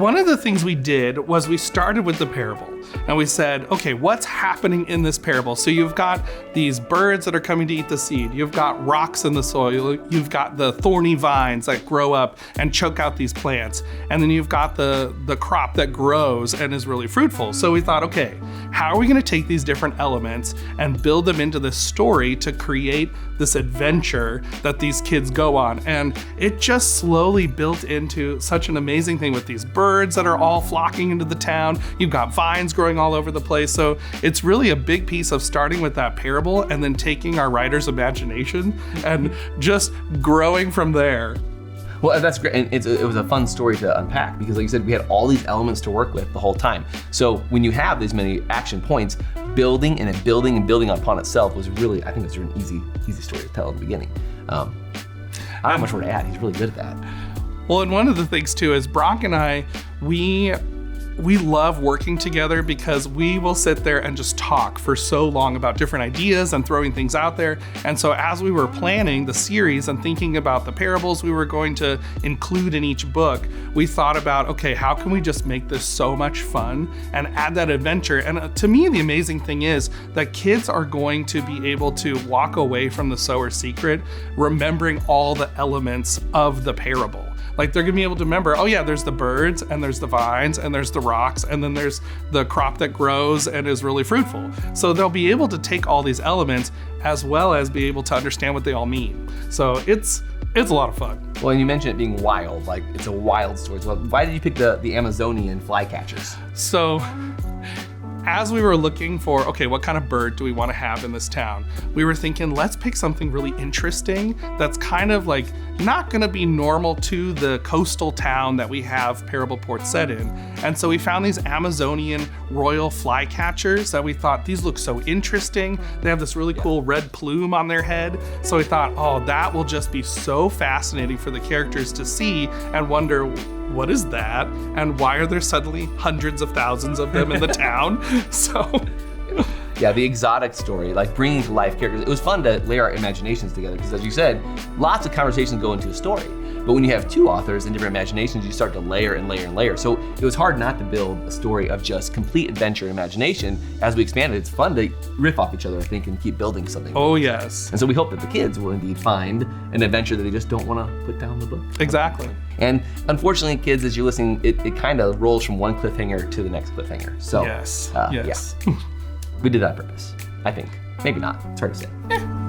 One of the things we did was we started with the parable and we said, okay, what's happening in this parable? So you've got these birds that are coming to eat the seed. You've got rocks in the soil. You've got the thorny vines that grow up and choke out these plants. And then you've got the crop that grows and is really fruitful. So we thought, okay, how are we going to take these different elements and build them into this story to create this adventure that these kids go on? And it just slowly built into such an amazing thing with these birds that are all flocking into the town. You've got vines growing all over the place. So it's really a big piece of starting with that parable and then taking our writer's imagination and just growing from there. Well, that's great, and it was a fun story to unpack because, like you said, we had all these elements to work with the whole time. So when you have these many action points, building and building upon itself was really, I think it's an easy story to tell at the beginning. I don't have much more to add. He's really good at that. Well, and one of the things too is Brock and I, we love working together because we will sit there and just talk for so long about different ideas and throwing things out there. And so as we were planning the series and thinking about the parables we were going to include in each book, we thought about, okay, how can we just make this so much fun and add that adventure? And to me, the amazing thing is that kids are going to be able to walk away from the Sower Secret remembering all the elements of the parable. Like they're gonna be able to remember, oh yeah, there's the birds and there's the vines and there's the rocks and then there's the crop that grows and is really fruitful. So they'll be able to take all these elements as well as be able to understand what they all mean. So it's a lot of fun. Well, and you mentioned it being wild, like it's a wild story. So why did you pick the Amazonian flycatchers? So as we were looking for, okay, what kind of bird do we want to have in this town? We were thinking, let's pick something really interesting that's kind of like not going to be normal to the coastal town that we have Parable Port set in. And so we found these Amazonian royal flycatchers that we thought, these look so interesting. They have this really cool red plume on their head. So we thought, oh, that will just be so fascinating for the characters to see and wonder, what is that? And why are there suddenly hundreds of thousands of them in the town? So yeah, the exotic story, like bringing to life characters. It was fun to lay our imaginations together because, as you said, lots of conversations go into a story. But when you have two authors and different imaginations, you start to layer and layer and layer. So it was hard not to build a story of just complete adventure and imagination. As we expanded, it's fun to riff off each other, I think, and keep building something. Oh, yes. And so we hope that the kids will indeed find an adventure that they just don't want to put down the book. Exactly. And unfortunately, kids, as you're listening, it kind of rolls from one cliffhanger to the next cliffhanger. So yes. Yeah. We did that on purpose, I think. Maybe not. It's hard to say.